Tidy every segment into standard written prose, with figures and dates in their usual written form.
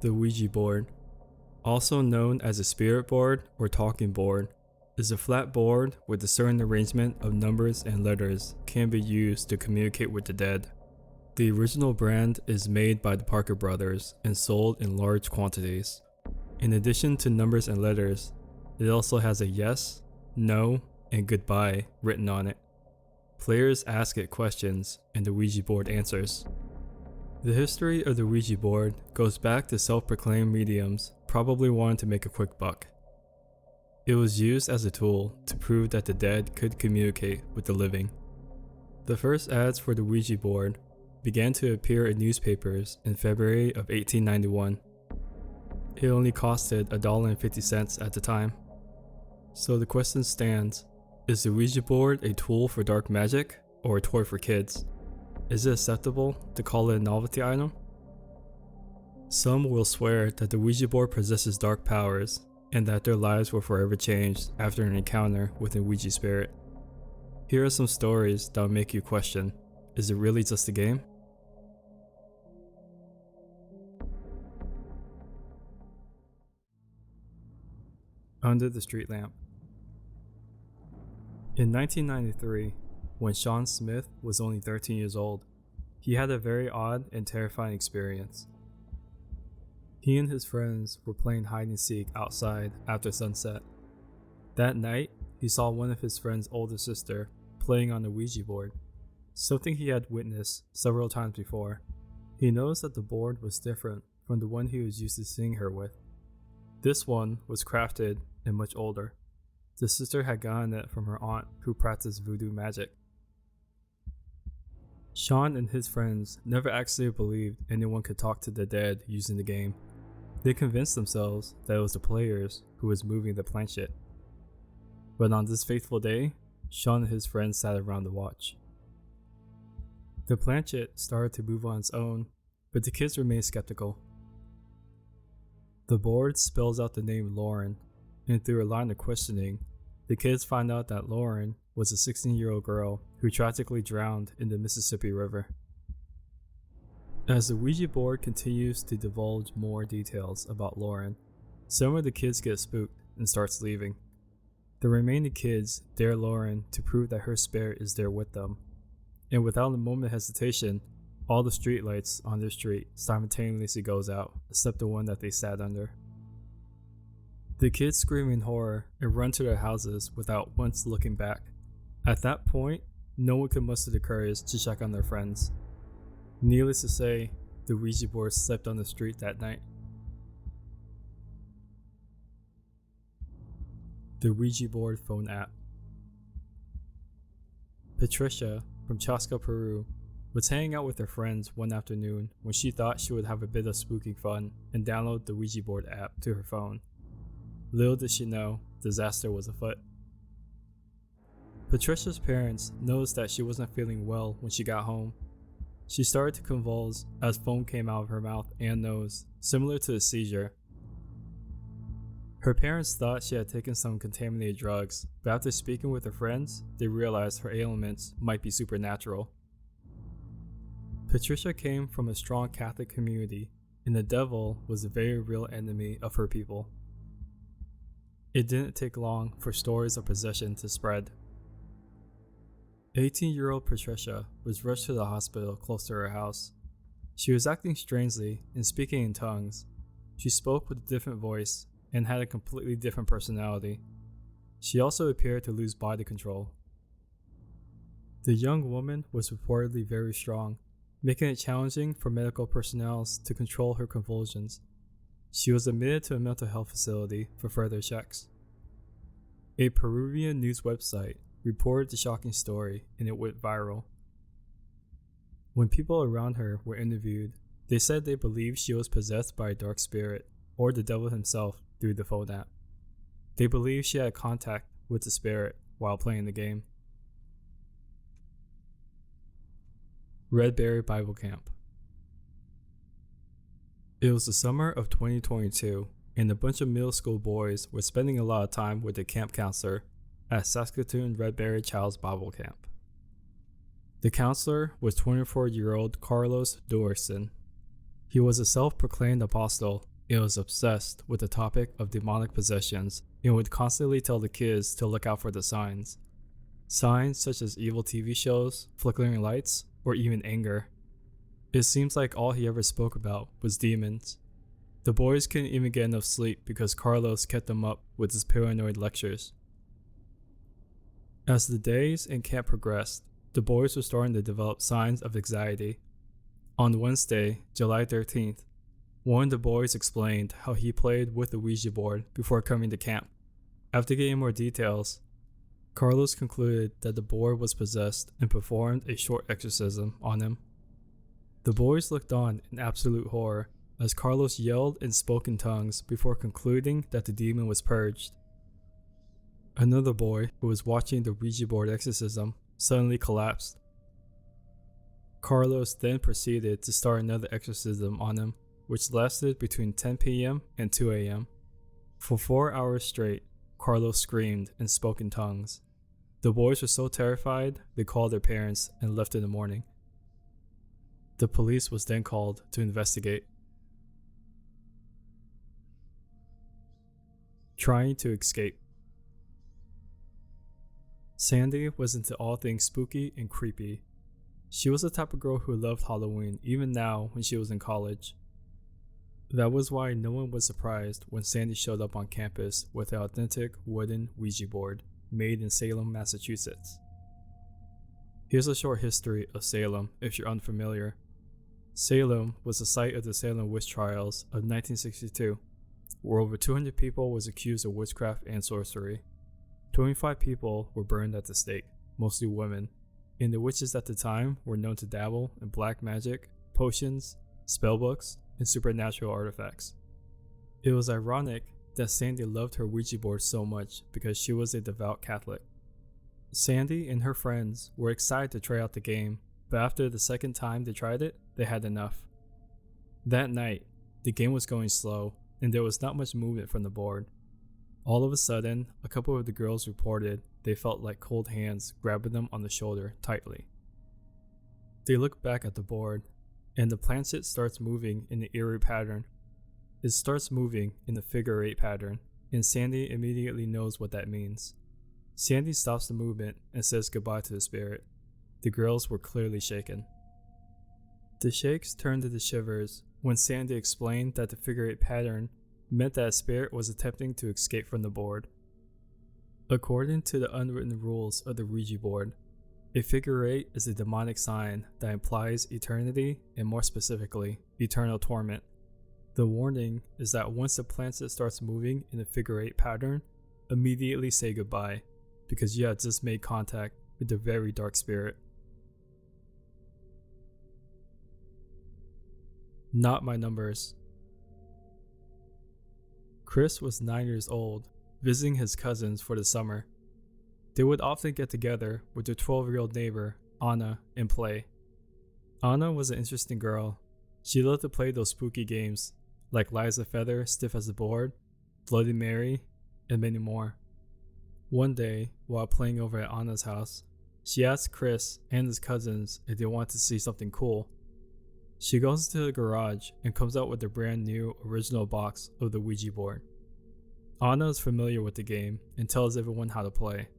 The Ouija board, also known as a spirit board or talking board, is a flat board with a certain arrangement of numbers and letters can be used to communicate with the dead. The original brand is made by the Parker brothers and sold in large quantities. In addition to numbers and letters, it also has a yes, no, and goodbye written on it. Players ask it questions and the Ouija board answers. The history of the Ouija board goes back to self-proclaimed mediums probably wanting to make a quick buck. It was used as a tool to prove that the dead could communicate with the living. The first ads for the Ouija board began to appear in newspapers in February of 1891. It only costed $1.50 at the time. So the question stands, is the Ouija board a tool for dark magic or a toy for kids? Is it acceptable to call it a novelty item? Some will swear that the Ouija board possesses dark powers and that their lives were forever changed after an encounter with a Ouija spirit. Here are some stories that will make you question, is it really just a game? Under the Street Lamp. In 1993, when Sean Smith was only 13 years old, he had a very odd and terrifying experience. He and his friends were playing hide and seek outside after sunset. That night, he saw one of his friend's older sister playing on the Ouija board, something he had witnessed several times before. He noticed that the board was different from the one he was used to seeing her with. This one was crafted and much older. The sister had gotten it from her aunt who practiced voodoo magic. Sean and his friends never actually believed anyone could talk to the dead using the game. They convinced themselves that it was the players who was moving the planchette. But on this fateful day, Sean and his friends sat around to watch. The planchette started to move on its own, but the kids remained skeptical. The board spells out the name Lauren, and through a line of questioning, the kids find out that Lauren was a 16-year-old girl who tragically drowned in the Mississippi River. As the Ouija board continues to divulge more details about Lauren, some of the kids get spooked and starts leaving. The remaining kids dare Lauren to prove that her spirit is there with them, and without a moment of hesitation, all the streetlights on their street simultaneously goes out, except the one that they sat under. The kids scream in horror and run to their houses without once looking back. At that point, no one could muster the courage to check on their friends. Needless to say, the Ouija board slept on the street that night. The Ouija board phone app. Patricia from Chaska, Peru, was hanging out with her friends one afternoon when she thought she would have a bit of spooking fun and download the Ouija board app to her phone. Little did she know, disaster was afoot. Patricia's parents noticed that she wasn't feeling well when she got home. She started to convulse as foam came out of her mouth and nose, similar to a seizure. Her parents thought she had taken some contaminated drugs, but after speaking with her friends, they realized her ailments might be supernatural. Patricia came from a strong Catholic community, and the devil was a very real enemy of her people. It didn't take long for stories of possession to spread. 18-year-old Patricia was rushed to the hospital close to her house. She was acting strangely and speaking in tongues. She spoke with a different voice and had a completely different personality. She also appeared to lose body control. The young woman was reportedly very strong, making it challenging for medical personnel to control her convulsions. She was admitted to a mental health facility for further checks. A Peruvian news website reported the shocking story and it went viral. When people around her were interviewed, they said they believed she was possessed by a dark spirit or the devil himself through the phone app. They believed she had contact with the spirit while playing the game. Redberry Bible Camp. It was the summer of 2022, and a bunch of middle school boys were spending a lot of time with the camp counselor at Saskatoon Redberry Child's Bible Camp. The counselor was 24-year-old Carlos Dorson. He was a self-proclaimed apostle It was obsessed with the topic of demonic possessions and would constantly tell the kids to look out for the signs. Signs such as evil TV shows, flickering lights, or even anger. It seems like all he ever spoke about was demons. The boys couldn't even get enough sleep because Carlos kept them up with his paranoid lectures. As the days in camp progressed, the boys were starting to develop signs of anxiety. On Wednesday, July 13th, one of the boys explained how he played with the Ouija board before coming to camp. After getting more details, Carlos concluded that the board was possessed and performed a short exorcism on him. The boys looked on in absolute horror as Carlos yelled and spoke in tongues before concluding that the demon was purged. Another boy who was watching the Ouija board exorcism suddenly collapsed. Carlos then proceeded to start another exorcism on him, which lasted between 10 p.m. and 2 a.m. For 4 hours straight, Carlos screamed and spoke in tongues. The boys were so terrified, they called their parents and left in the morning. The police was then called to investigate. Trying to escape. Sandy was into all things spooky and creepy. She was the type of girl who loved Halloween even now when she was in college. That was why no one was surprised when Sandy showed up on campus with an authentic wooden Ouija board made in Salem, Massachusetts. Here's a short history of Salem if you're unfamiliar. Salem was the site of the Salem witch trials of 1962, where over 200 people was accused of witchcraft and sorcery. 25 people were burned at the stake, mostly women, and the witches at the time were known to dabble in black magic, potions, spellbooks, and supernatural artifacts. It was ironic that Sandy loved her Ouija board so much because she was a devout Catholic. Sandy and her friends were excited to try out the game, but after the second time they tried it, they had enough. That night, the game was going slow, and there was not much movement from the board. All of a sudden, a couple of the girls reported they felt like cold hands grabbing them on the shoulder tightly. They looked back at the board, and the planchet starts moving in an eerie pattern. It starts moving in the figure 8 pattern, and Sandy immediately knows what that means. Sandy stops the movement and says goodbye to the spirit. The girls were clearly shaken. The shakes turned into shivers when Sandy explained that the figure 8 pattern meant that a spirit was attempting to escape from the board. According to the unwritten rules of the Ouija board, a figure 8 is a demonic sign that implies eternity and, more specifically, eternal torment. The warning is that once the planchet starts moving in a figure 8 pattern, immediately say goodbye, because you have just made contact with a very dark spirit. Not my numbers. Chris was 9 years old, visiting his cousins for the summer. They would often get together with their 12-year-old neighbor, Anna, and play. Anna was an interesting girl. She loved to play those spooky games, like Liza Feather, Stiff as a Board, Bloody Mary, and many more. One day, while playing over at Anna's house, she asked Chris and his cousins if they wanted to see something cool. She goes into the garage and comes out with a brand new original box of the Ouija board. Anna is familiar with the game and tells everyone how to play.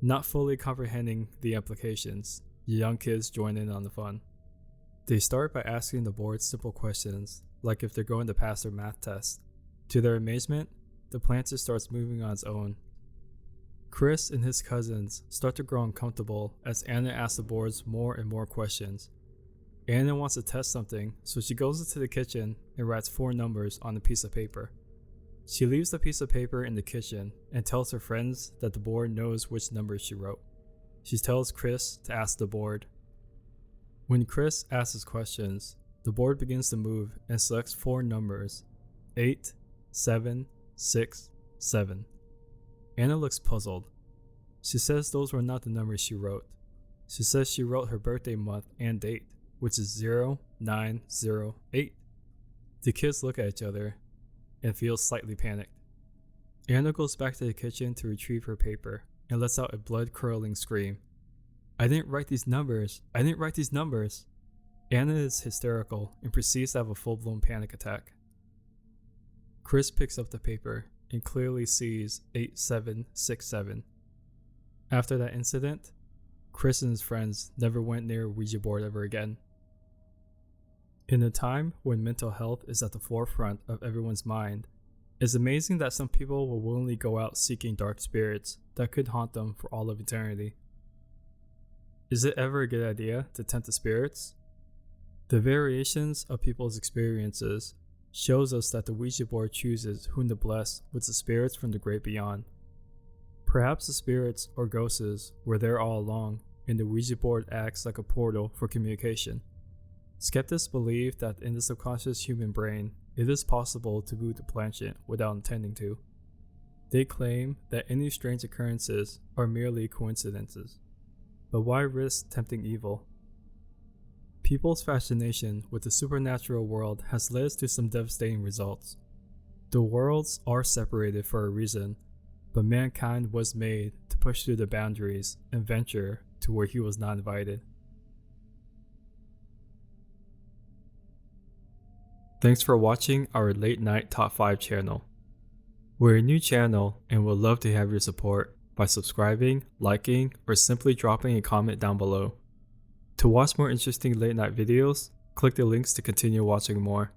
Not fully comprehending the implications, the young kids join in on the fun. They start by asking the board simple questions, like if they're going to pass their math test. To their amazement, the planchet starts moving on its own. Chris and his cousins start to grow uncomfortable as Anna asks the boards more and more questions. Anna wants to test something, so she goes into the kitchen and writes 4 numbers on a piece of paper. She leaves the piece of paper in the kitchen and tells her friends that the board knows which numbers she wrote. She tells Chris to ask the board. When Chris asks his questions, the board begins to move and selects 4 numbers: 8, 7, 6, 7. Anna looks puzzled. She says those were not the numbers she wrote. She says she wrote her birthday month and date, which is 0908. The kids look at each other and feel slightly panicked. Anna goes back to the kitchen to retrieve her paper and lets out a blood-curdling scream. I didn't write these numbers. I didn't write these numbers. Anna is hysterical and proceeds to have a full-blown panic attack. Chris picks up the paper and clearly sees 8767. After that incident, Chris and his friends never went near a Ouija board ever again. In a time when mental health is at the forefront of everyone's mind, it's amazing that some people will willingly go out seeking dark spirits that could haunt them for all of eternity. Is it ever a good idea to tempt the spirits? The variations of people's experiences shows us that the Ouija board chooses whom to bless with the spirits from the great beyond. Perhaps the spirits or ghosts were there all along, and the Ouija board acts like a portal for communication. Skeptics believe that in the subconscious human brain, it is possible to move the planet without intending to. They claim that any strange occurrences are merely coincidences. But why risk tempting evil? People's fascination with the supernatural world has led to some devastating results. The worlds are separated for a reason, but mankind was made to push through the boundaries and venture to where he was not invited. Thanks for watching our Late Night Top 5 channel. We're a new channel and would love to have your support by subscribing, liking, or simply dropping a comment down below. To watch more interesting late night videos, click the links to continue watching more.